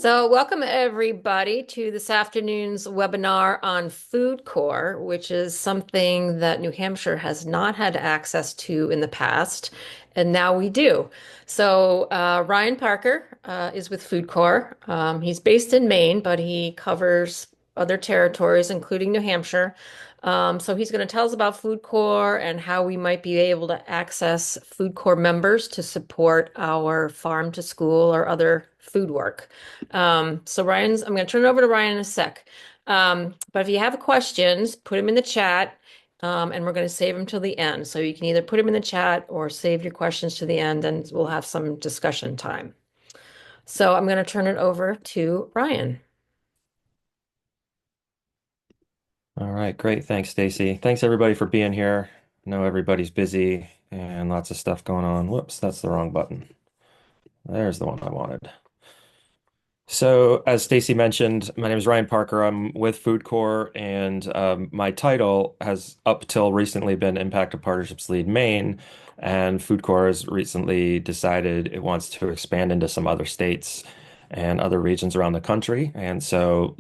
So, welcome everybody to this afternoon's webinar on FoodCorps, which is something that New Hampshire has not had access to in the past, and now we do. Ryan Parker is with FoodCorps. He's based in Maine, but he covers other territories, including New Hampshire. So he's going to tell us about FoodCorps and how we might be able to access FoodCorps members to support our farm to school or other food work. I'm going to turn it over to Ryan in a sec. But if you have questions, put them in the chat, and we're going to save them till the end. So you can either put them in the chat or save your questions to the end, and we'll have some discussion time. So I'm going to turn it over to Ryan. All right, great. Thanks, Stacy. Thanks everybody for being here. I know everybody's busy and lots of stuff going on. Whoops, that's the wrong button. There's the one I wanted. So, as Stacy mentioned, my name is Ryan Parker. I'm with FoodCorps, and my title has up till recently been Impact of Partnerships Lead Maine. And FoodCorps has recently decided it wants to expand into some other states and other regions around the country. And so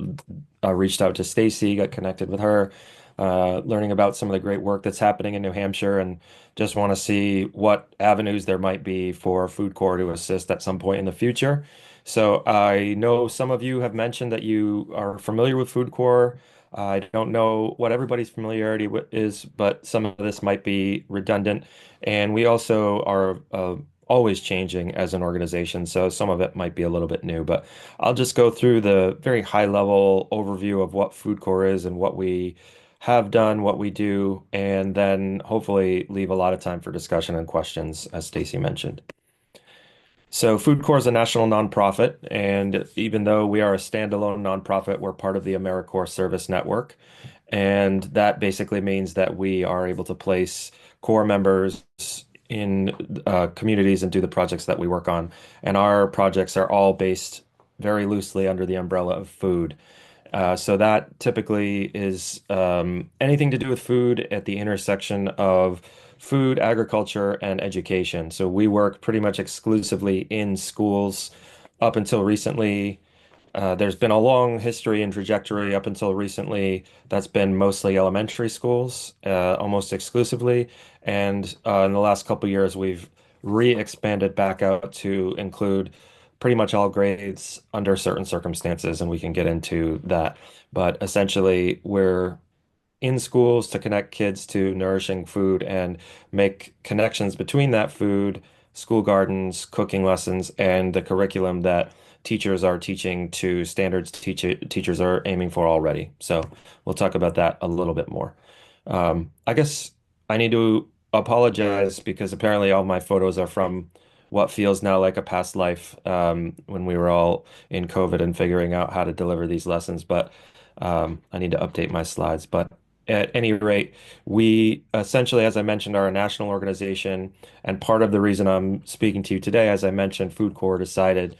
I reached out to Stacy, got connected with her, learning about some of the great work that's happening in New Hampshire, and just want to see what avenues there might be for FoodCorps to assist at some point in the future. So I know some of you have mentioned that you are familiar with FoodCorps. I don't know what everybody's familiarity is, but some of this might be redundant. And we also are always changing as an organization, so some of it might be a little bit new. But I'll just go through the very high level overview of what FoodCorps is and what we have done, what we do, and then hopefully leave a lot of time for discussion and questions, as Stacy mentioned. So, FoodCorps is a national nonprofit, and even though we are a standalone nonprofit, we're part of the AmeriCorps Service Network. And that basically means that we are able to place core members in communities and do the projects that we work on. And our projects are all based very loosely under the umbrella of food. So that typically is anything to do with food at the intersection of food, agriculture, and education. So we work pretty much exclusively in schools up until recently. There's been a long history and trajectory up until recently that's been mostly elementary schools, almost exclusively. And in the last couple of years, we've re-expanded back out to include pretty much all grades under certain circumstances, and we can get into that. But essentially, we're in schools to connect kids to nourishing food and make connections between that food, school gardens, cooking lessons, and the curriculum that teachers are teaching to standards teachers are aiming for already. So we'll talk about that a little bit more. I guess I need to apologize because apparently all my photos are from what feels now like a past life, when we were all in COVID and figuring out how to deliver these lessons. But I need to update my slides. But at any rate, we essentially, as I mentioned, are a national organization. And part of the reason I'm speaking to you today, as I mentioned, FoodCorps decided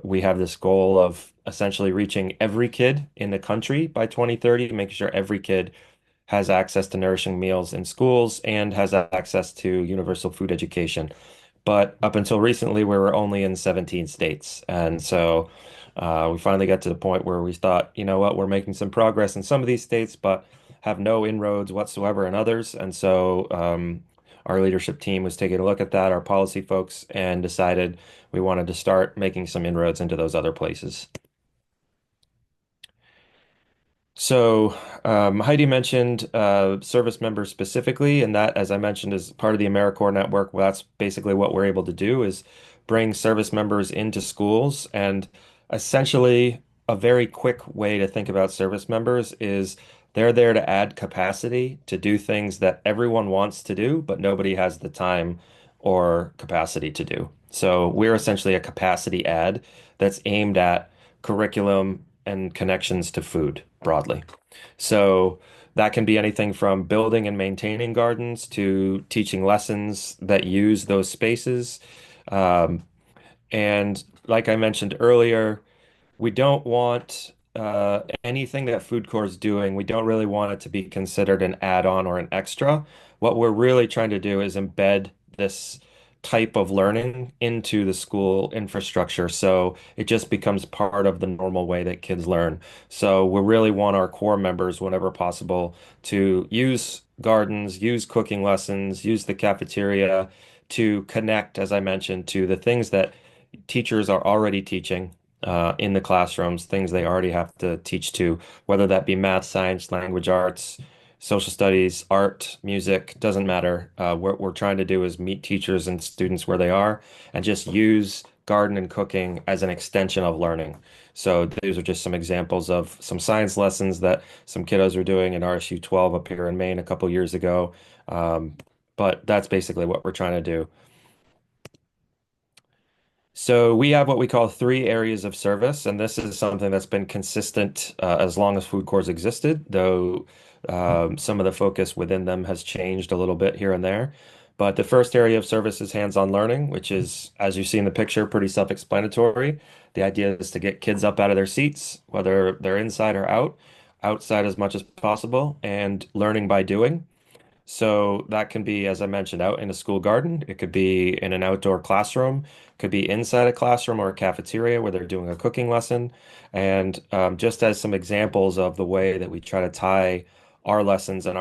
we have this goal of essentially reaching every kid in the country by 2030, making sure every kid has access to nourishing meals in schools and has access to universal food education. But up until recently, we were only in 17 states. And so we finally got to the point where we thought, you know what, we're making some progress in some of these states, but have no inroads whatsoever in others. And so our leadership team was taking a look at that, our policy folks, and decided we wanted to start making some inroads into those other places. So, Heidi mentioned service members specifically, and that, as I mentioned, is part of the AmeriCorps network. Well, that's basically what we're able to do is bring service members into schools. And essentially, a very quick way to think about service members is they're there to add capacity to do things that everyone wants to do, but nobody has the time or capacity to do. So we're essentially a capacity add that's aimed at curriculum and connections to food broadly. So that can be anything from building and maintaining gardens to teaching lessons that use those spaces. Um, and like I mentioned earlier, we don't want anything that FoodCorps is doing, we don't really want it to be considered an add-on or an extra. What we're really trying to do is embed this type of learning into the school infrastructure. So it just becomes part of the normal way that kids learn. So we really want our core members, whenever possible, to use gardens, use cooking lessons, use the cafeteria to connect, as I mentioned, to the things that teachers are already teaching in the classrooms, things they already have to teach to, whether that be math, science, language arts, social studies, art, music, doesn't matter. What we're trying to do is meet teachers and students where they are and just use garden and cooking as an extension of learning. So these are just some examples of some science lessons that some kiddos were doing in RSU 12 up here in Maine a couple years ago. Um, but that's basically what we're trying to do. So we have what we call three areas of service, and this is something that's been consistent as long as food courts existed, though some of the focus within them has changed a little bit here and there. But the first area of service is hands-on learning, which is, as you see in the picture, pretty self-explanatory. The idea is to get kids up out of their seats, whether they're inside or out, outside as much as possible, and learning by doing. So that can be, as I mentioned, out in a school garden. It could be in an outdoor classroom, could be inside a classroom or a cafeteria where they're doing a cooking lesson. And just as some examples of the way that we try to tie our lessons and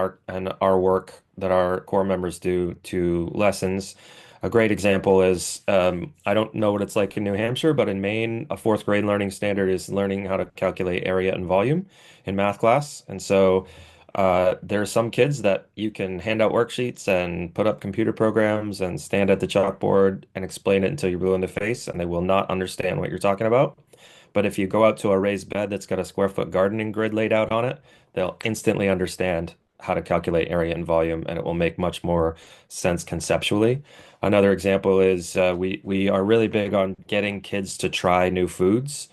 our work that our core members do to lessons. A great example is I don't know what it's like in New Hampshire, but in Maine, a fourth grade learning standard is learning how to calculate area and volume in math class. And so there are some kids that you can hand out worksheets and put up computer programs and stand at the chalkboard and explain it until you're blue in the face, and they will not understand what you're talking about. But if you go out to a raised bed that's got a square foot gardening grid laid out on it, they'll instantly understand how to calculate area and volume, and it will make much more sense conceptually. Another example is we are really big on getting kids to try new foods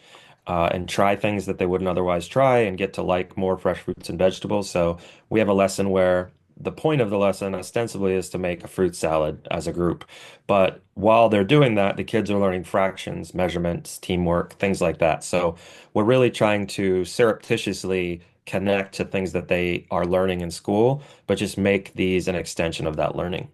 and try things that they wouldn't otherwise try and get to like more fresh fruits and vegetables. So we have a lesson where the point of the lesson ostensibly is to make a fruit salad as a group. But while they're doing that, the kids are learning fractions, measurements, teamwork, things like that. So we're really trying to surreptitiously connect to things that they are learning in school, but just make these an extension of that learning.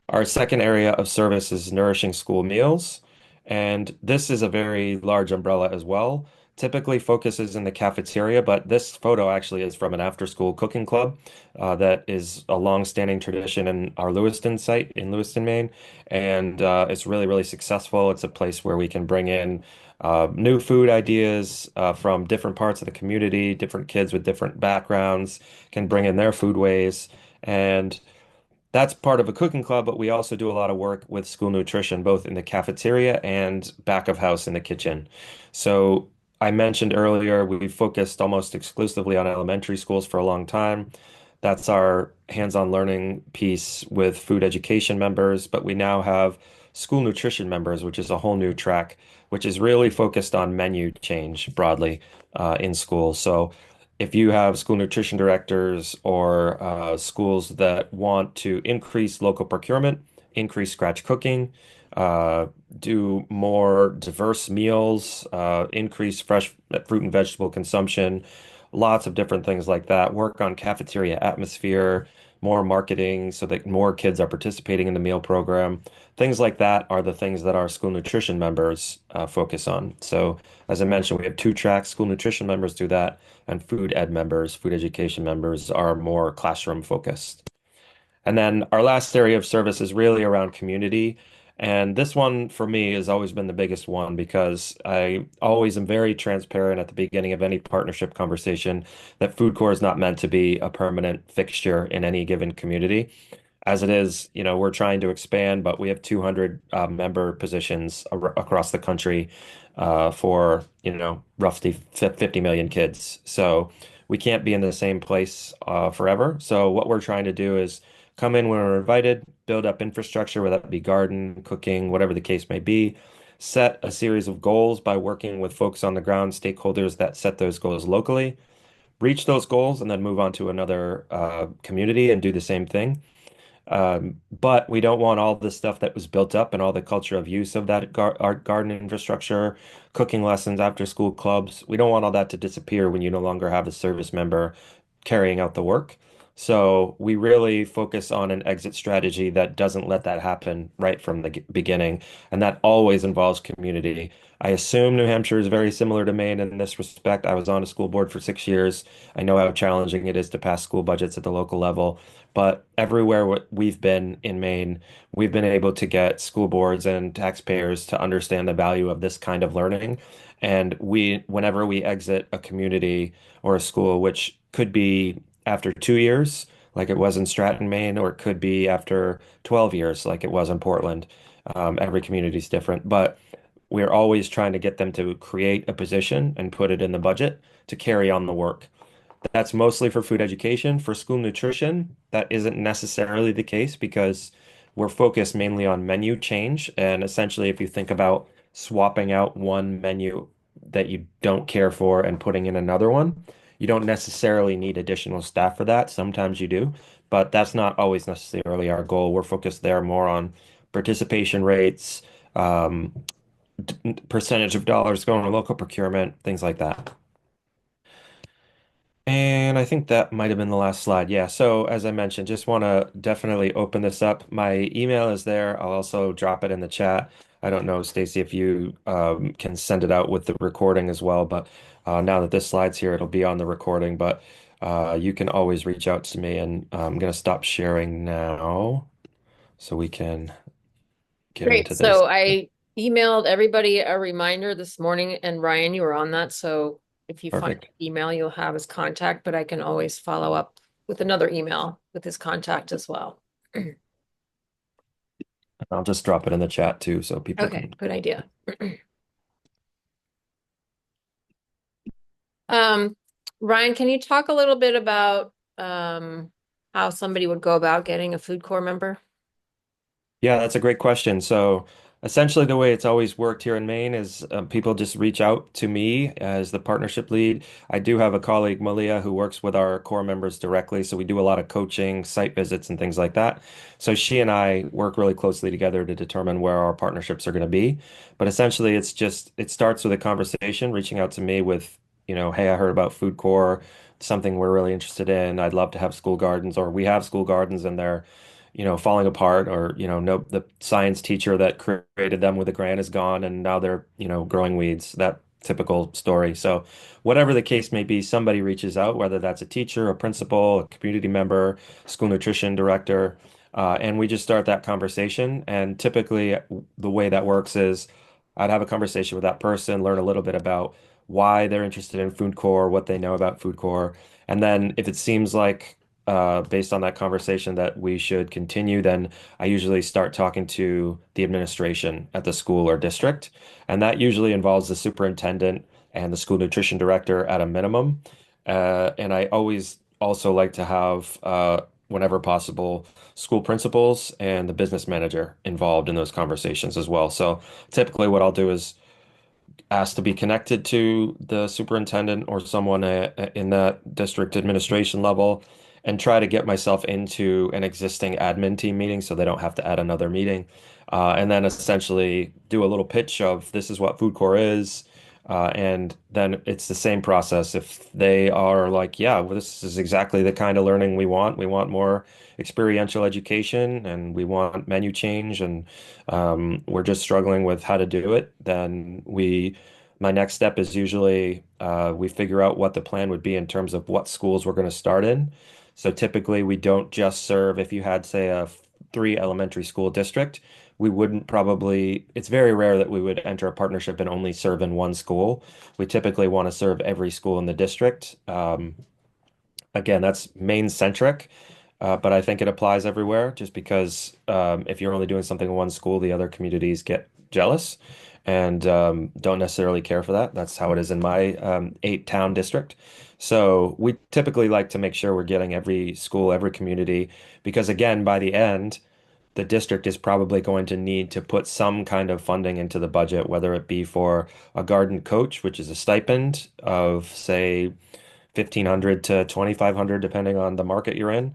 Our second area of service is nourishing school meals, and this is a very large umbrella as well. Typically focuses in the cafeteria, but this photo actually is from an after-school cooking club that is a long-standing tradition in our Lewiston site in Lewiston, Maine, and it's really, really successful. It's a place where we can bring in new food ideas from different parts of the community, different kids with different backgrounds can bring in their food ways, and that's part of a cooking club, but we also do a lot of work with school nutrition, both in the cafeteria and back of house in the kitchen. So I mentioned earlier, we've focused almost exclusively on elementary schools for a long time. That's our hands-on learning piece with food education members, but we now have school nutrition members, which is a whole new track, which is really focused on menu change broadly in schools. So if you have school nutrition directors or schools that want to increase local procurement, increase scratch cooking, uh, do more diverse meals, increase fresh fruit and vegetable consumption, lots of different things like that, work on cafeteria atmosphere, more marketing so that more kids are participating in the meal program. Things like that are the things that our school nutrition members focus on. So, as I mentioned, we have two tracks. School nutrition members do that, and food ed members, food education members are more classroom focused. And then our last area of service is really around community. And this one for me has always been the biggest one because I always am very transparent at the beginning of any partnership conversation that food core is not meant to be a permanent fixture in any given community. As it is, we're trying to expand, but we have 200 member positions across the country for, roughly 50 million kids. So we can't be in the same place forever. So what we're trying to do is come in when we're invited, build up infrastructure, whether that be garden, cooking, whatever the case may be, set a series of goals by working with folks on the ground, stakeholders that set those goals locally, reach those goals, and then move on to another community and do the same thing. But we don't want all the stuff that was built up and all the culture of use of that art garden infrastructure, cooking lessons, after school clubs. We don't want all that to disappear when you no longer have a service member carrying out the work. So we really focus on an exit strategy that doesn't let that happen right from the beginning. And that always involves community. I assume New Hampshire is very similar to Maine in this respect. I was on a school board for 6 years. I know how challenging it is to pass school budgets at the local level. But everywhere we've been in Maine, we've been able to get school boards and taxpayers to understand the value of this kind of learning. And whenever we exit a community or a school, which could be after 2 years, like it was in Stratton, Maine, or it could be after 12 years, like it was in Portland. Every community is different, but we're always trying to get them to create a position and put it in the budget to carry on the work. That's mostly for food education. For school nutrition, that isn't necessarily the case because we're focused mainly on menu change. And essentially, if you think about swapping out one menu that you don't care for and putting in another one, you don't necessarily need additional staff for that. Sometimes you do, but that's not always necessarily our goal. We're focused there more on participation rates, um, percentage of dollars going to local procurement, things like that. And I think that might have been the last slide. Yeah. So as I mentioned, just want to definitely open this up. My email is there. I'll also drop it in the chat. I don't know, Stacy, if you can send it out with the recording as well. But now that this slide's here, it'll be on the recording. But you can always reach out to me. And I'm going to stop sharing now so we can get Great. into this. So I emailed everybody a reminder this morning, and Ryan, you were on that. So if you find Perfect. the email, you'll have his contact, but I can always follow up with another email with his contact as well. I'll just drop it in the chat too so people Okay, can. good idea. Um, Ryan, can you talk a little bit about how somebody would go about getting a food corps member? Yeah, that's a great question. So essentially, the way it's always worked here in Maine is people just reach out to me as the partnership lead. I do have a colleague, Malia, who works with our core members directly. So we do a lot of coaching, site visits, and things like that. So she and I work really closely together to determine where our partnerships are going to be. But essentially, it starts with a conversation, reaching out to me with, hey, I heard about Food Corps, something we're really interested in. I'd love to have school gardens, or we have school gardens and they're falling apart, or no, the science teacher that created them with a grant is gone and now they're growing weeds, that typical story. So whatever the case may be, somebody reaches out, whether that's a teacher, a principal, a community member, school nutrition director, and we just start that conversation. And typically the way that works is I'd have a conversation with that person, learn a little bit about why they're interested in food core, what they know about food core, and then if it seems like based on that conversation that we should continue, then I usually start talking to the administration at the school or district. And that usually involves the superintendent and the school nutrition director at a minimum. And I always also like to have, whenever possible, school principals and the business manager involved in those conversations as well. So typically, what I'll do is asked to be connected to the superintendent or someone in that district administration level and try to get myself into an existing admin team meeting so they don't have to add another meeting. And then essentially do a little pitch of this is what Food Corps is. And then it's the same process. If they are like, yeah, well, this is exactly the kind of learning we want. We want more experiential education and we want menu change and we're just struggling with how to do it, then my next step is usually we figure out what the plan would be in terms of what schools we're going to start in. So typically we don't just serve, if you had, say, a three elementary school district, we wouldn't probably, it's very rare that we would enter a partnership and only serve in one school. We typically want to serve every school in the district. Again, that's Maine centric, but I think it applies everywhere just because if you're only doing something in one school, the other communities get jealous and don't necessarily care for that. That's how it is in my eight-town district. So we typically like to make sure we're getting every school, every community, because again, by the end, the district is probably going to need to put some kind of funding into the budget, whether it be for a garden coach, which is a stipend of, say, 1,500 to 2,500, depending on the market you're in,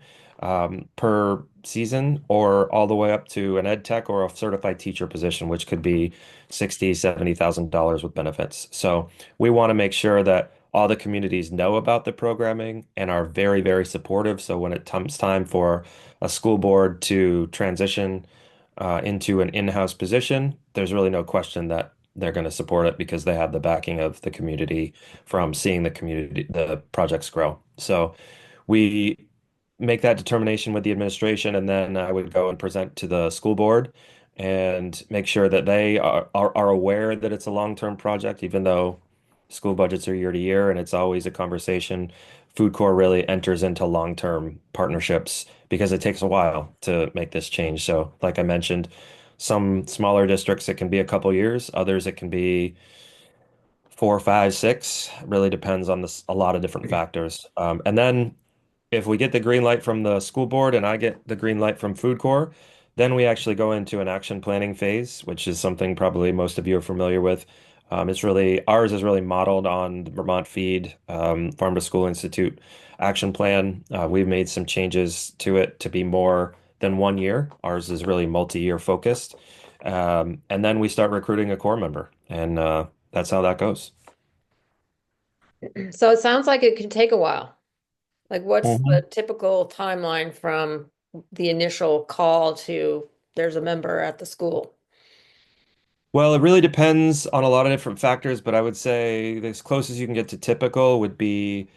per season, or all the way up to an ed tech or a certified teacher position, which could be 60, $70,000 with benefits. So we want to make sure that all the communities know about the programming and are very, very supportive. So when it comes time for a school board to transition into an in-house position, there's really no question that they're going to support it because they have the backing of the community from seeing the projects grow. So we make that determination with the administration, and then I would go and present to the school board and make sure that they are aware that it's a long-term project, even though school budgets are year to year, and it's always a conversation. Food Corps really enters into long-term partnerships because it takes a while to make this change. So, like I mentioned, some smaller districts, it can be a couple years, others, it can be 4, 5, 6. Really depends on a lot of different factors. And then if we get the green light from the school board and I get the green light from Food Corps, then we actually go into an action planning phase, which is something probably most of you are familiar with. Ours is really modeled on the Vermont Feed Farm to School Institute action plan. We've made some changes to it to be more than 1 year. Ours is really multi-year focused. And then we start recruiting a core member, and that's how that goes. So it sounds like it can take a while. Like, what's the Mhm. typical timeline from the initial call to there's a member at the school? Well, it really depends on a lot of different factors, but I would say as close as you can get to typical would be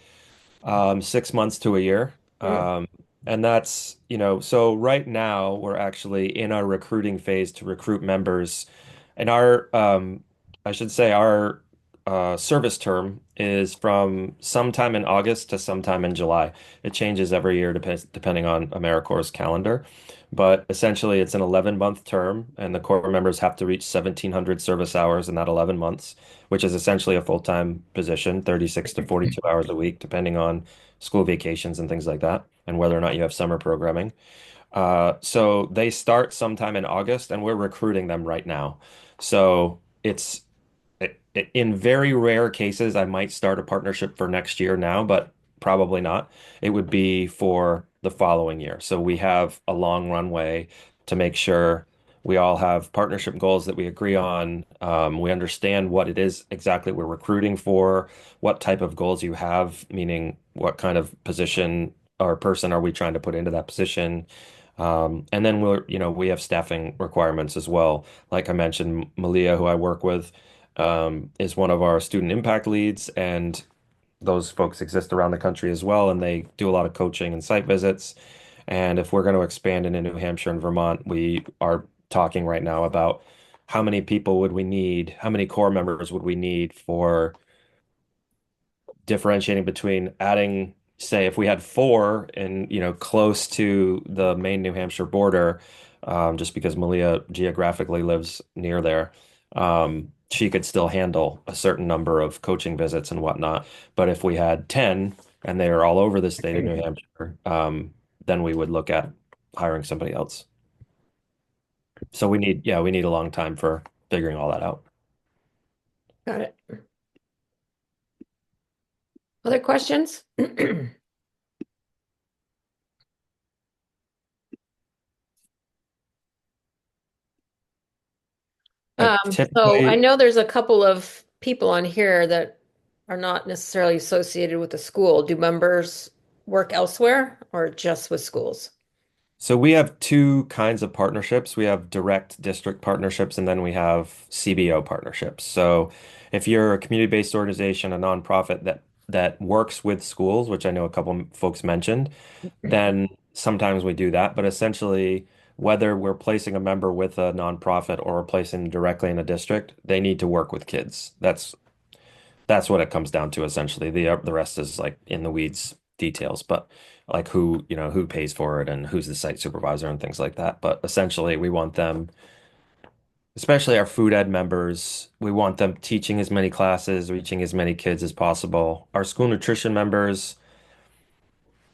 6 months to a year. Mm. And that's, so right now we're actually in our recruiting phase to recruit members. And I should say our service term is from sometime in August to sometime in July. It changes every year depending on AmeriCorps' calendar. But essentially, it's an 11-month term, and the core members have to reach 1,700 service hours in that 11 months, which is essentially a full-time position, 36 to 42 hours a week, depending on school vacations and things like that, and whether or not you have summer programming. So they start sometime in August, and we're recruiting them right now. So in very rare cases, I might start a partnership for next year now, but probably not. It would be for the following year. So we have a long runway to make sure we all have partnership goals that we agree on. We understand what it is exactly we're recruiting for, what type of goals you have, meaning what kind of position or person are we trying to put into that position. And then we have staffing requirements as well. Like I mentioned, Malia, who I work with, is one of our student impact leads, and those folks exist around the country as well, and they do a lot of coaching and site visits. And if we're going to expand into New Hampshire and Vermont, we are talking right now about how many people would we need, how many core members would we need for differentiating between adding, say, if we had four and close to the Maine New Hampshire border, just because Malia geographically lives near there, she could still handle a certain number of coaching visits and whatnot. But if we had 10 and they are all over the state of New Hampshire, then we would look at hiring somebody else. So we need a long time for figuring all that out. Got it. Other questions? So I Typically, know there's a couple of people on here that are not necessarily associated with the school. Do members work elsewhere or just with schools? so we have two kinds of partnerships. We have direct district partnerships, and then we have CBO partnerships. So if you're a community-based organization, a nonprofit that works with schools, which I know a couple folks mentioned, then sometimes we do that. But essentially, whether we're placing a member with a nonprofit or we're placing them directly in a district, they need to work with kids. That's what it comes down to essentially. The rest is like in the weeds details, but like who pays for it and who's the site supervisor and things like that. But essentially, we want them, especially our food ed members, we want them teaching as many classes, reaching as many kids as possible. Our school nutrition members,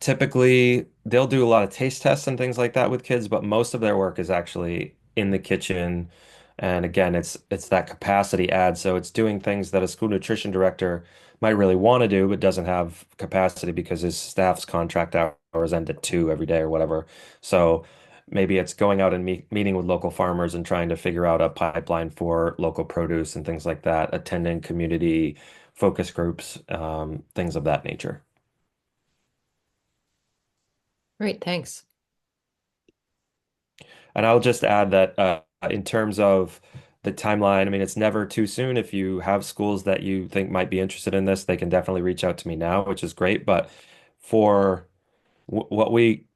typically they'll do a lot of taste tests and things like that with kids, but most of their work is actually in the kitchen. And again, it's that capacity add. So it's doing things that a school nutrition director might really want to do, but doesn't have capacity because his staff's contract hours end at 2 every day or whatever. So maybe it's going out and meeting with local farmers and trying to figure out a pipeline for local produce and things like that, attending community focus groups, things of that nature. Great, thanks. And I'll just add that in terms of the timeline, I mean, it's never too soon. If you have schools that you think might be interested in this, they can definitely reach out to me now, which is great. But for what we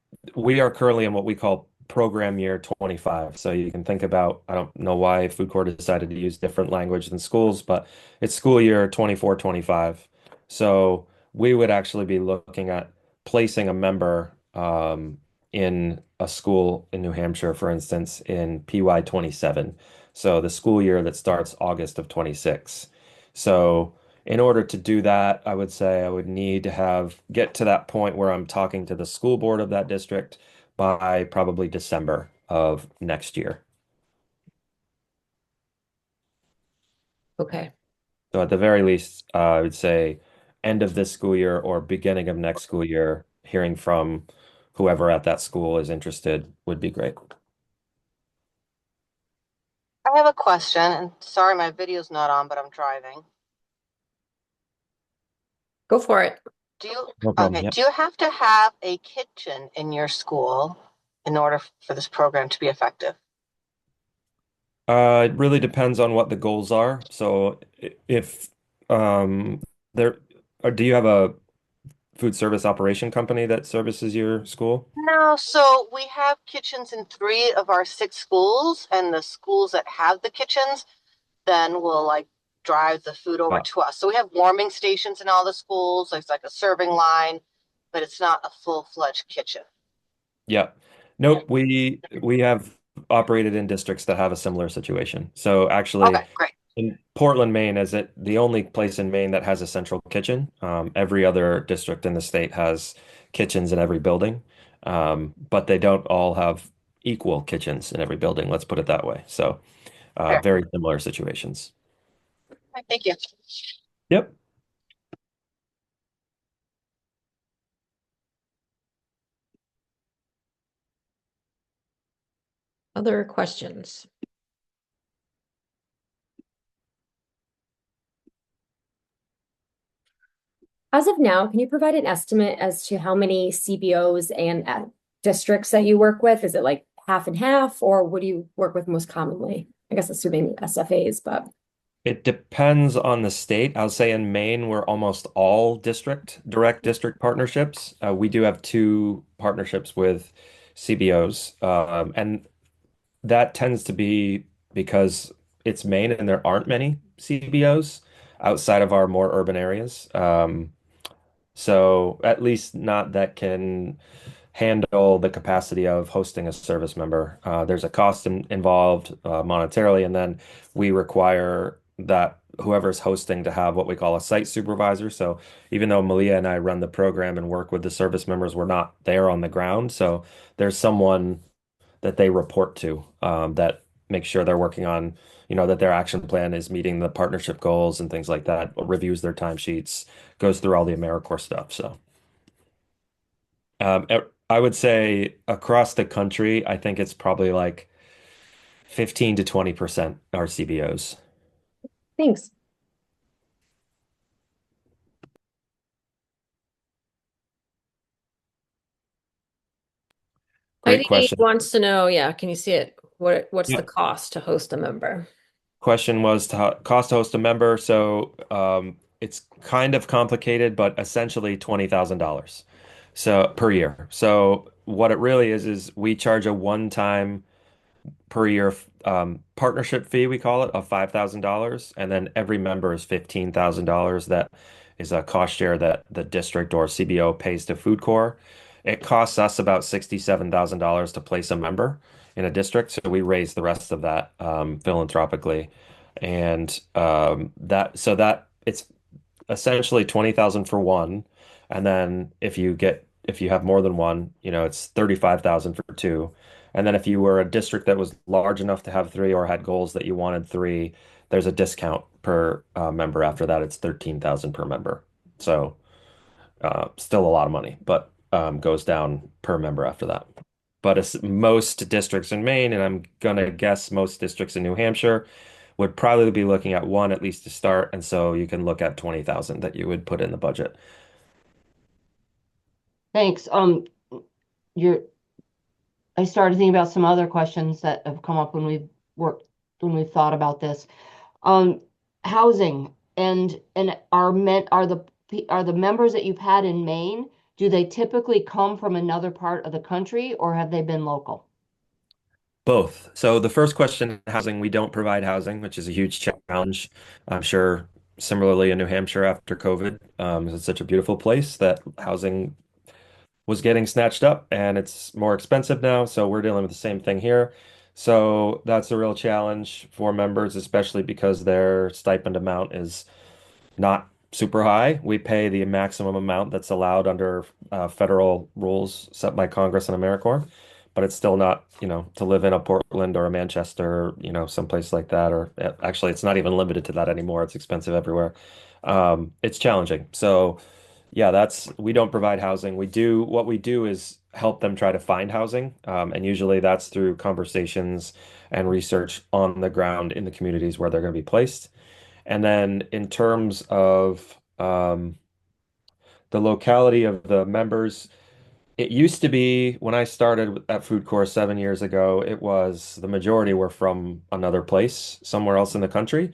are currently in what we call program year 25. So you can think about, I don't know why food court decided to use different language than schools, but it's school year 24, 25. So we would actually be looking at placing a member in a school in New Hampshire, for instance, in PY 27. So the school year that starts August of 26. So in order to do that, I would say I would need to get to that point where I'm talking to the school board of that district by probably December of next year. Okay. So at the very least, I would say end of this school year or beginning of next school year, hearing from whoever at that school is interested would be great. I have a question, and sorry my video's not on, but I'm driving. Go for it. Do you, No problem. okay, Yep. do you have to have a kitchen in your school in order for this program to be effective? It really depends on what the goals are. So if um, there, do you have a food service operation company that services your school? No, so we have kitchens in three of our six schools, and the schools that have the kitchens then will like drive the food over Uh, to us. So we have warming stations in all the schools. There's like a serving line, but it's not a full-fledged kitchen. Yeah. Nope. We have operated in districts that have a similar situation. So actually, Okay, great. in Portland, Maine, is it the only place in Maine that has a central kitchen? Every other district in the state has kitchens in every building, but they don't all have equal kitchens in every building. Let's put it that way. So Fair. very similar situations. Okay, thank you. Yep. Other questions? As of now, can you provide an estimate as to how many CBOs and districts that you work with? Is it like half and half, or what do you work with most commonly? I guess assuming SFAs, but It depends on the state. I'll say in Maine, we're almost all direct district partnerships. We do have two partnerships with CBOs, and that tends to be because it's Maine and there aren't many CBOs outside of our more urban areas. So at least not that can handle the capacity of hosting a service member. There's a cost involved monetarily, and then we require that whoever's hosting to have what we call a site supervisor. So even though Malia and I run the program and work with the service members, we're not there on the ground. So there's someone that they report to that makes sure they're working on, that their action plan is meeting the partnership goals and things like that, reviews their timesheets, goes through all the AmeriCorps stuff. So I would say across the country, I think it's probably like 15 to 20% are CBOs. thanks. Great Heidi question. wants to know, yeah, can you see it? What's the Yeah. cost to host a member? Question was cost to host a member. So it's kind of complicated, but essentially $20,000 so per year. So what it really is we charge a one-time per year partnership fee, we call it, of $5,000. And then every member is $15,000. That is a cost share that the district or CBO pays to FoodCorps. It costs us about $67,000 to place a member in a district. So we raise the rest of that philanthropically. And that it's essentially 20,000 for one. And then if you have more than one, it's 35,000 for two. And then if you were a district that was large enough to have three or had goals that you wanted three, there's a discount per member after that. It's 13,000 per member. So still a lot of money, but goes down per member after that. But most districts in Maine, and I'm gonna guess most districts in New Hampshire, would probably be looking at one at least to start, and so you can look at 20,000 that you would put in the budget. Thanks. You're, I started thinking about some other questions that have come up when we've thought about this. Um, Housing and are the members that you've had in Maine, do they typically come from another part of the country or have they been local? Both. So the first question, housing, we don't provide housing, which is a huge challenge. I'm sure similarly in New Hampshire after COVID, it's such a beautiful place that housing was getting snatched up and it's more expensive now. So we're dealing with the same thing here. So that's a real challenge for members, especially because their stipend amount is not super high. We pay the maximum amount that's allowed under federal rules set by Congress and AmeriCorps, but it's still not, to live in a Portland or a Manchester, someplace like that, or actually, it's not even limited to that anymore. It's expensive everywhere. It's challenging. So, yeah, we don't provide housing. What we do is help them try to find housing. And usually that's through conversations and research on the ground in the communities where they're going to be placed. And then in terms of the locality of the members, it used to be when I started at FoodCorps 7 years ago, it was the majority were from another place, somewhere else in the country.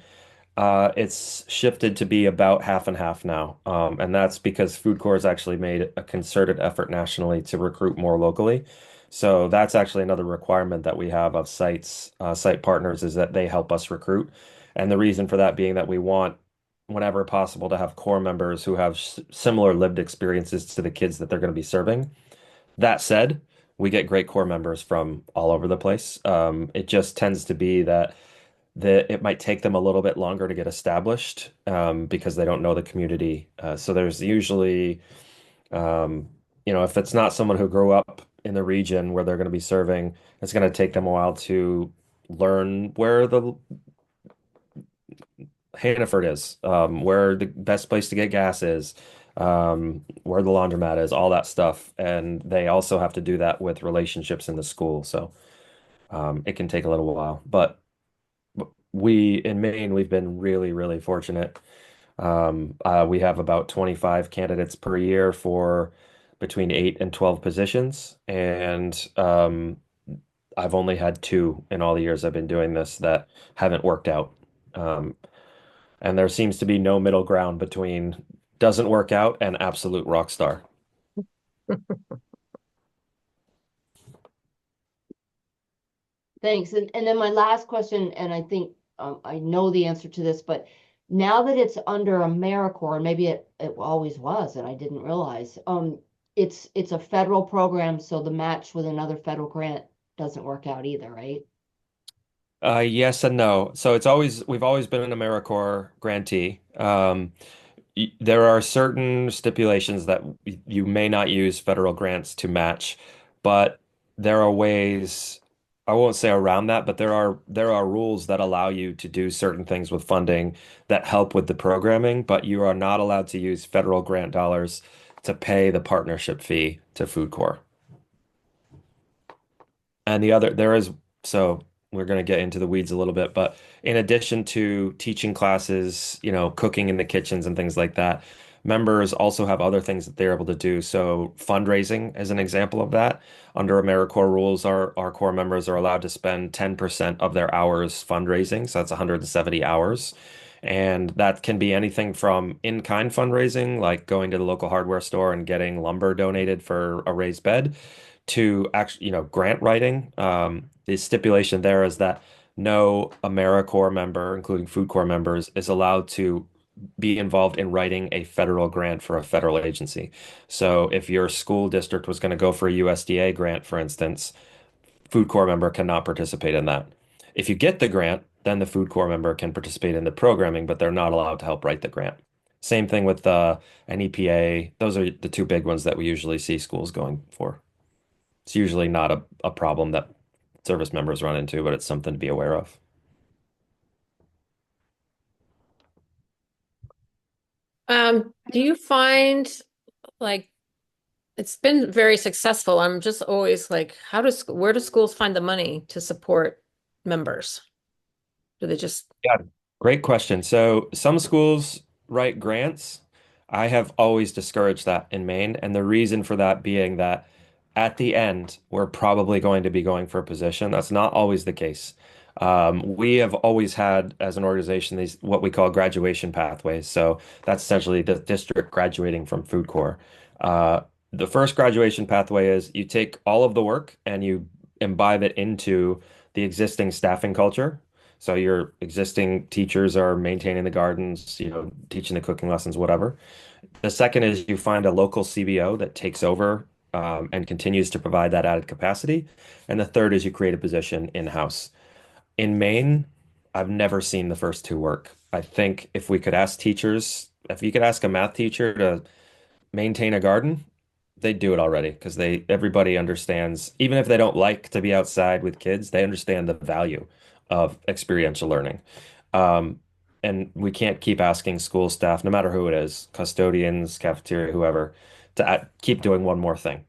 It's shifted to be about half and half now. And that's because FoodCorps has actually made a concerted effort nationally to recruit more locally. So that's actually another requirement that we have of site partners is that they help us recruit. And the reason for that being that we want, whenever possible, to have core members who have similar lived experiences to the kids that they're going to be serving. That said, we get great core members from all over the place. It just tends to be that it might take them a little bit longer to get established because they don't know the community. So there's usually, if it's not someone who grew up in the region where they're going to be serving, it's going to take them a while to learn where the Hannaford is, where the best place to get gas is, where the laundromat is, all that stuff. And they also have to do that with relationships in the school. So it can take a little while. But in Maine, we've been really, really fortunate. We have about 25 candidates per year for between 8 and 12 positions. And I've only had two in all the years I've been doing this that haven't worked out. And there seems to be no middle ground between doesn't work out and absolute rock star. Thanks. And then my last question, and I think I know the answer to this, but now that it's under AmeriCorps, and maybe it always was, and I didn't realize, it's a federal program, so the match with another federal grant doesn't work out either, right? Yes and no. So we've always been an AmeriCorps grantee. There are certain stipulations that you may not use federal grants to match, but there are ways, I won't say around that, but there are rules that allow you to do certain things with funding that help with the programming, but you are not allowed to use federal grant dollars to pay the partnership fee to FoodCorps. And so we're going to get into the weeds a little bit, but in addition to teaching classes, cooking in the kitchens and things like that, members also have other things that they're able to do. So fundraising is an example of that. Under AmeriCorps rules, our core members are allowed to spend 10% of their hours fundraising. So that's 170 hours. And that can be anything from in-kind fundraising, like going to the local hardware store and getting lumber donated for a raised bed, to actually, grant writing. The stipulation there is that no AmeriCorps member, including FoodCorps members, is allowed to be involved in writing a federal grant for a federal agency. So if your school district was going to go for a USDA grant, for instance, FoodCorps member cannot participate in that. If you get the grant, then the FoodCorps member can participate in the programming, but they're not allowed to help write the grant. Same thing with an EPA. Those are the two big ones that we usually see schools going for. It's usually not a problem that service members run into, but it's something to be aware of. Do you find like it's been very successful? I'm just always like, where do schools find the money to support members? Do they just? Yeah, great question. So some schools write grants. I have always discouraged that in Maine, and the reason for that being that at the end, we're probably going to be going for a position. That's not always the case. We have always had, as an organization, these what we call graduation pathways. So that's essentially the district graduating from food corps. Uh, the first graduation pathway is you take all of the work and you imbibe it into the existing staffing culture. So your existing teachers are maintaining the gardens, teaching the cooking lessons, whatever. The second is you find a local CBO that takes over and continues to provide that added capacity. And the third is you create a position in-house. In Maine, I've never seen the first two work. I think if we could ask teachers, if you could ask a math teacher to maintain a garden, they do it already because everybody understands, even if they don't like to be outside with kids, they understand the value of experiential learning. Um, and we can't keep asking school staff, no matter who it is, custodians, cafeteria, whoever, to keep doing one more thing.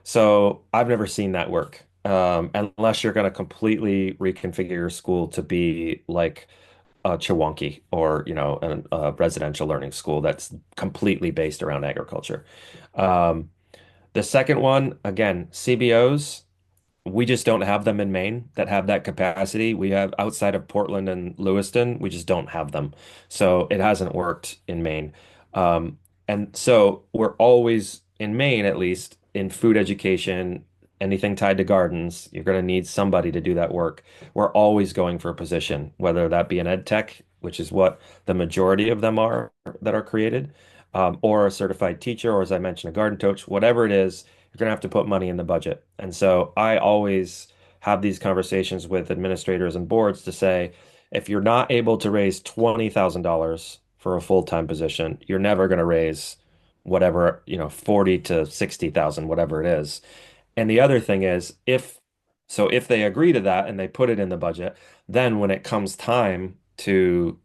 So I've never seen that work. Unless you're going to completely reconfigure your school to be like Chewonki or a residential learning school that's completely based around agriculture. Um, the second one, again, CBOs, we just don't have them in Maine that have that capacity. We have outside of Portland and Lewiston, we just don't have them. So it hasn't worked in Maine. Um, and so we're always in Maine, at least in food education, anything tied to gardens, you're going to need somebody to do that work. We're always going for a position, whether that be an ed tech, which is what the majority of them are that are created, or a certified teacher, or as I mentioned, a garden coach, whatever it is, you're going to have to put money in the budget. And so I always have these conversations with administrators and boards to say, if you're not able to raise $20,000 for a full-time position, you're never going to raise whatever, 40 to 60,000, whatever it is. And the other thing is, if they agree to that and they put it in the budget, then when it comes time to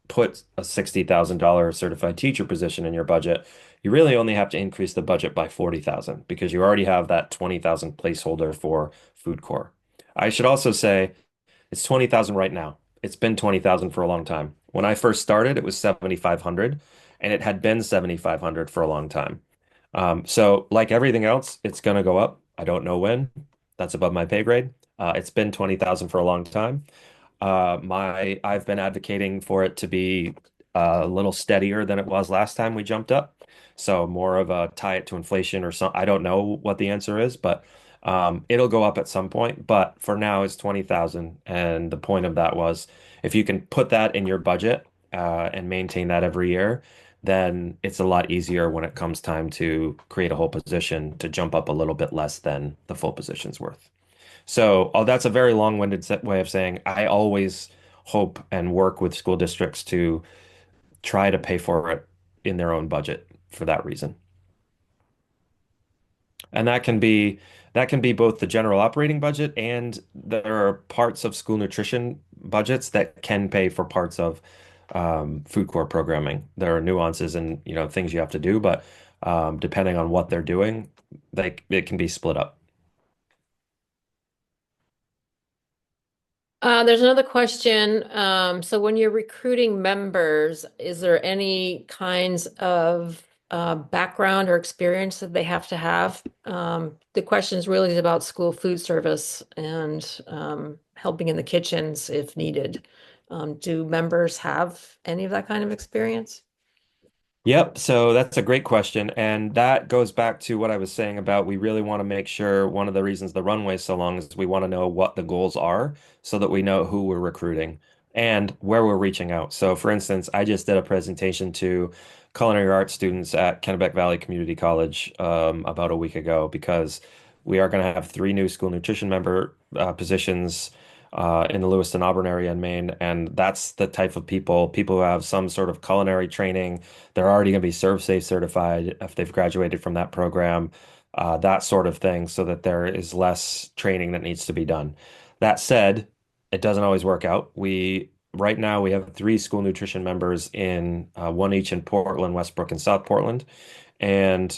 put a $60,000 certified teacher position in your budget, you really only have to increase the budget by 40,000 because you already have that 20,000 placeholder for food corps. I should also say it's 20,000 right now. It's been 20,000 for a long time. When I first started, it was 7,500 and it had been 7,500 for a long time. So like everything else, it's going to go up. I don't know when. That's above my pay grade. It's been 20,000 for a long time. I've been advocating for it to be a little steadier than it was last time we jumped up. So more of a tie it to inflation or something. I don't know what the answer is, but it'll go up at some point. But for now, it's 20,000. And the point of that was if you can put that in your budget and maintain that every year, then it's a lot easier when it comes time to create a whole position to jump up a little bit less than the full position's worth. So, that's a very long-winded way of saying I always hope and work with school districts to try to pay for it in their own budget for that reason. And that can be both the general operating budget and there are parts of school nutrition budgets that can pay for parts of food corps programming. There are nuances and things you have to do, but depending on what they're doing, it can be split up. There's another question. So when you're recruiting members, is there any kinds of background or experience that they have to have? The question is really about school food service and helping in the kitchens if needed. Do members have any of that kind of experience? Yep, so that's a great question. And that goes back to what I was saying about we really want to make sure one of the reasons the runway is so long is we want to know what the goals are so that we know who we're recruiting and where we're reaching out. So, for instance, I just did a presentation to culinary arts students at Kennebec Valley Community College about a week ago because we are going to have three new school nutrition member positions in the Lewiston Auburn area in Maine. And that's the type of people who have some sort of culinary training. They're already going to be Serve Safe certified if they've graduated from that program, that sort of thing, so that there is less training that needs to be done. That said, it doesn't always work out. Right now we have three school nutrition members in one each in Portland, Westbrook, and South Portland. And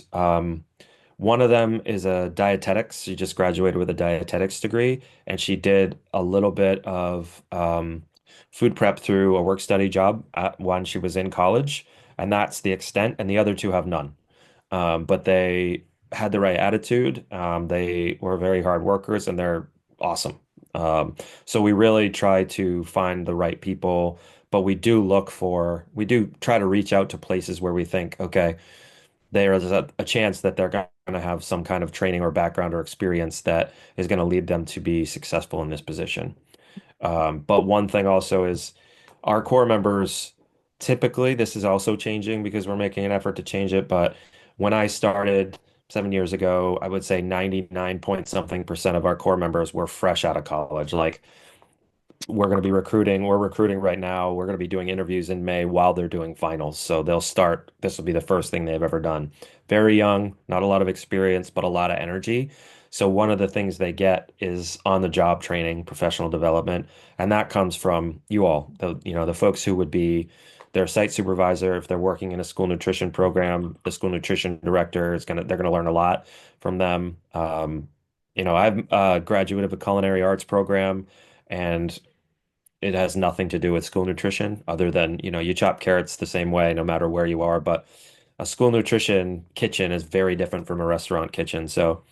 one of them is a dietetics. She just graduated with a dietetics degree, and she did a little bit of food prep through a work study job when she was in college, and that's the extent, and the other two have none. But they had the right attitude. They were very hard workers, and they're awesome. So we really try to find the right people, but we do try to reach out to places where we think, okay, there is a chance that they're going to have some kind of training or background or experience that is going to lead them to be successful in this position. But one thing also is our core members, typically, this is also changing because we're making an effort to change it. But when I started 7 years ago, I would say 99 point something percent of our core members were fresh out of college. Like we're going to be recruiting. We're recruiting right now. We're going to be doing interviews in May while they're doing finals. So they'll start, this will be the first thing they've ever done. Very young, not a lot of experience, but a lot of energy. So one of the things they get is on the job training, professional development, and that comes from you all, the folks who would be their site supervisor if they're working in a school nutrition program. The school nutrition director they're gonna learn a lot from them. I'm a graduate of a culinary arts program, and it has nothing to do with school nutrition other than, you chop carrots the same way no matter where you are. But a school nutrition kitchen is very different from a restaurant kitchen. So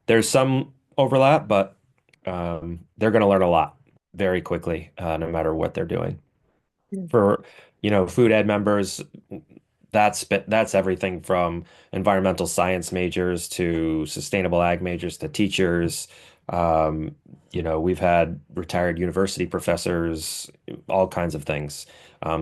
there's some overlap, but they're going to learn a lot very quickly, no matter what they're doing. For, food ed members, that's everything from environmental science majors to sustainable ag majors to teachers. Um, we've had retired university professors, all kinds of things.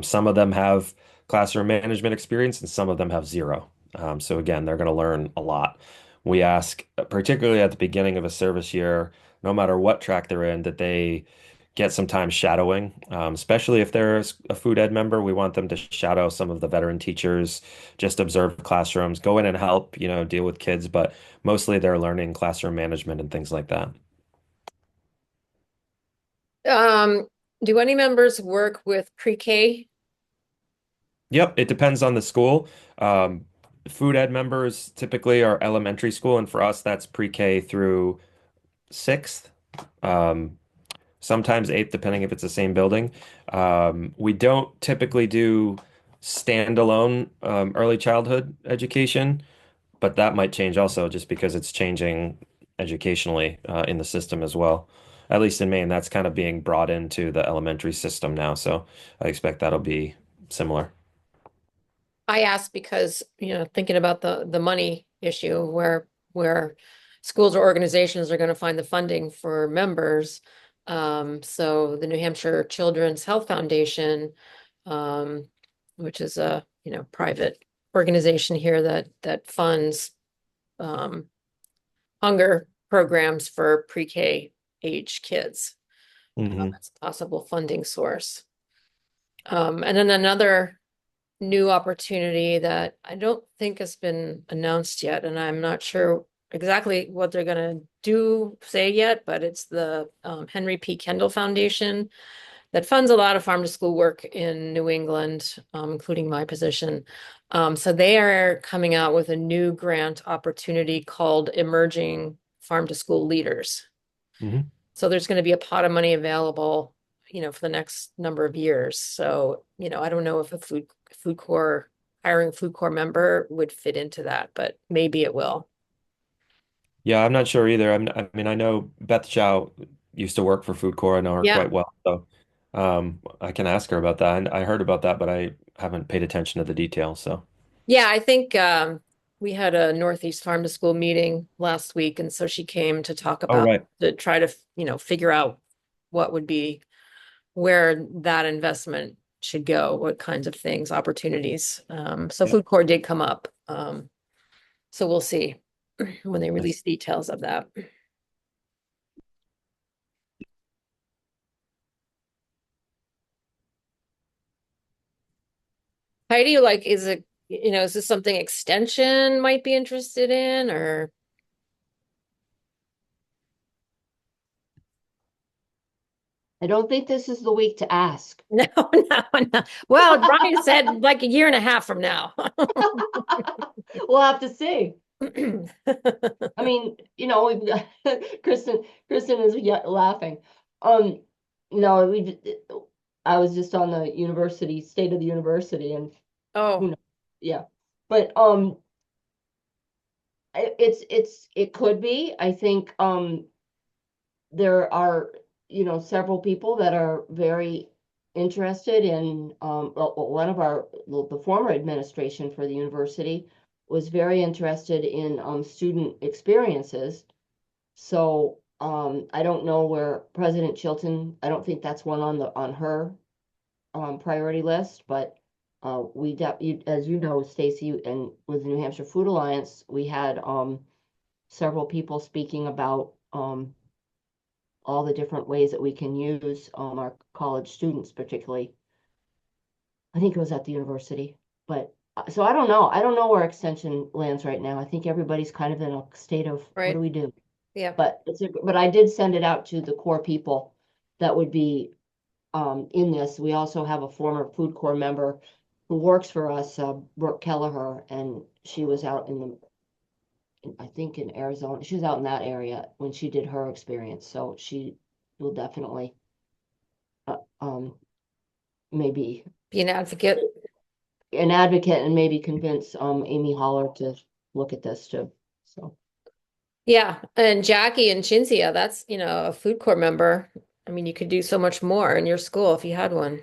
Some of them have classroom management experience and some of them have zero. So again, they're going to learn a lot. We ask, particularly at the beginning of a service year, no matter what track they're in, that they get some time shadowing, especially if they're a food ed member. We want them to shadow some of the veteran teachers, just observe classrooms, go in and help, deal with kids, but mostly they're learning classroom management and things like that. Um, do any members work with pre-K? Yep, it depends on the school. Um, Food ed members typically are elementary school, and for us, that's pre-K through sixth. Um, Sometimes eighth, depending if it's the same building. We don't typically do standalone early childhood education, but that might change also just because it's changing educationally in the system as well. At least in Maine, that's kind of being brought into the elementary system now. So I expect that'll be similar. I ask because, thinking about the money issue where schools or organizations are going to find the funding for members. So the New Hampshire Children's Health Foundation, um, which is a, private organization here that funds hunger programs for pre-K age kids. Hmm. That's a possible funding source. And then another new opportunity that I don't think has been announced yet, and I'm not sure exactly what they're going to say yet, but it's the Henry P. Kendall Foundation that funds a lot of farm to school work in New England, including my position. So they are coming out with a new grant opportunity called Emerging Farm to School Leaders. Hmm. So there's going to be a pot of money available, for the next number of years. So, I don't know if a food corps hiring food corps member would fit into that, but maybe it will. Yeah, I'm not sure either. I mean, I know Beth Chow used to work for Food Corps. I know her Yeah. quite well. So I can ask her about that. And I heard about that, but I haven't paid attention to the details. So, Yeah, I think we had a Northeast Farm to School meeting last week, and so she came to talk oh, about right. to try to, figure out what would be where that investment should go, what kinds of things, opportunities. So Yeah. food corps did come up. So we'll see when they Nice. release details of that. How do you like, is it, is this something extension might be interested in or? I don't think this is the week to ask. No, no, no. Well, Brian said like a year and a half from now. We'll have to see. I mean, Kristen is laughing. No, I was just on the university, state of the university, and who Oh, knows? Yeah. But it could be. I think there are, several people that are very interested in one of the former administration for the university was very interested in student experiences. So I don't know where President Chilton, I don't think that's one on her priority list, but as you know, Stacy, and with the New Hampshire Food Alliance, we had several people speaking about all the different ways that we can use our college students, particularly. I think it was at the university, but so I don't know. I don't know where extension lands right now. I think everybody's kind of in a state of what do right. we do? Yeah. But I did send it out to the core people that would be in this. We also have a former FoodCorps member who works for us, Brooke Kelleher, and she was out I think in Arizona. She was out in that area when she did her experience. So she will definitely maybe Be an advocate. an advocate and maybe convince Amy Holler to look at this too. So Yeah. And Jackie and Chinzia, that's, a food corps member. I mean, you could do so much more in your school if you had one.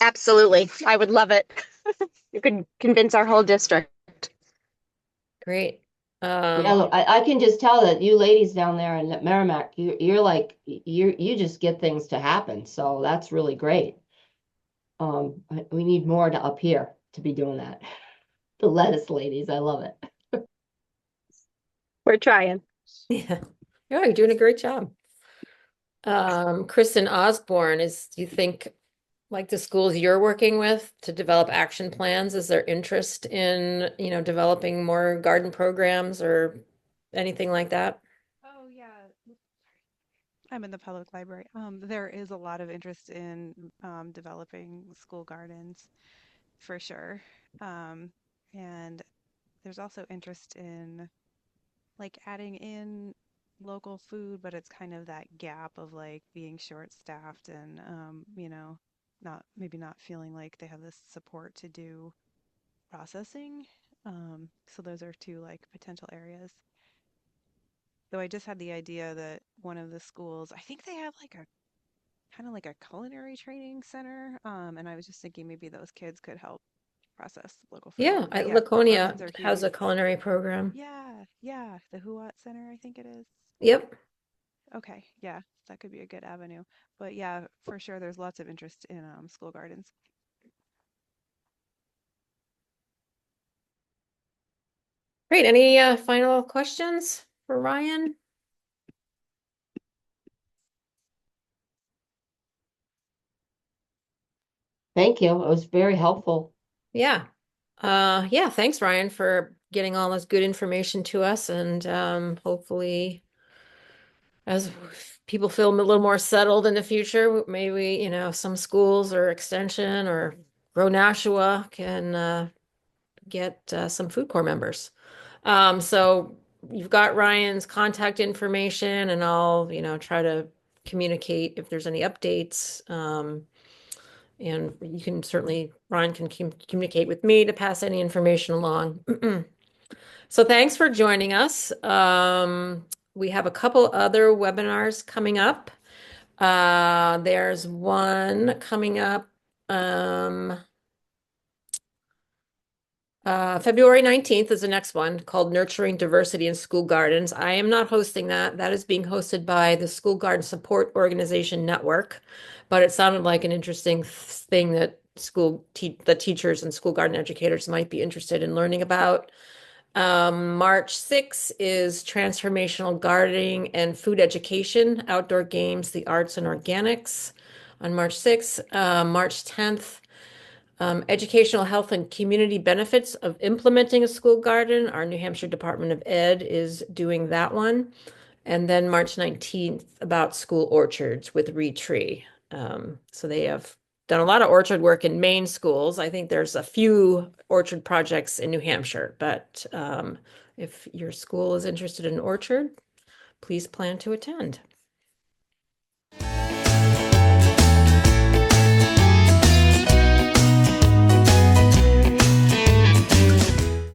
Absolutely. I would love it. You could convince our whole district. Great. yeah, look, I can just tell that you ladies down there in Merrimack, you're like you just get things to happen. So that's really great. We need more to up here to be doing that. The lettuce ladies, I love it. We're trying. Yeah. Yeah, you're doing a great job. Kristen Osborne, do you think, like the schools you're working with to develop action plans, is there interest in, developing more garden programs or anything like that? Oh yeah, I'm in the public library. There is a lot of interest in developing school gardens for sure. Um, and there's also interest in like adding in local food, but it's kind of that gap of like being short-staffed and not feeling like they have the support to do processing. So those are two like potential areas. Though I just had the idea that one of the schools, I think they have like a kind of like a culinary training center. And I was just thinking maybe those kids could help process local Yeah, food. But yeah, Laconia gardens are has a huge. culinary program. Yeah, yeah, the Huat Center, I think it is. Yep. Okay, yeah, that could be a good avenue. But yeah, for sure, there's lots of interest in school gardens. Great. Any final questions for Ryan? Thank you. It was very helpful. Yeah. Yeah, thanks, Ryan, for getting all this good information to us. And hopefully, as people feel a little more settled in the future, maybe, some schools or extension or Grow Nashua can get some food corps members. So you've got Ryan's contact information, and I'll, try to communicate if there's any updates. And you can certainly, Ryan can communicate with me to pass any information along. So thanks for joining us. We have a couple other webinars coming up. There's one coming up February 19th is the next one, called Nurturing Diversity in School Gardens. I am not hosting that. That is being hosted by the School Garden Support Organization Network, but it sounded like an interesting thing that the teachers and school garden educators might be interested in learning about. March 6th is Transformational Gardening and Food Education, Outdoor Games, the Arts and Organics on March 6th. March 10th, Educational Health and Community Benefits of Implementing a School Garden. Our New Hampshire Department of Ed is doing that one. And then March 19th, about school orchards with Retree. So they have done a lot of orchard work in Maine schools. I think there's a few orchard projects in New Hampshire, but if your school is interested in orchard, please plan to attend.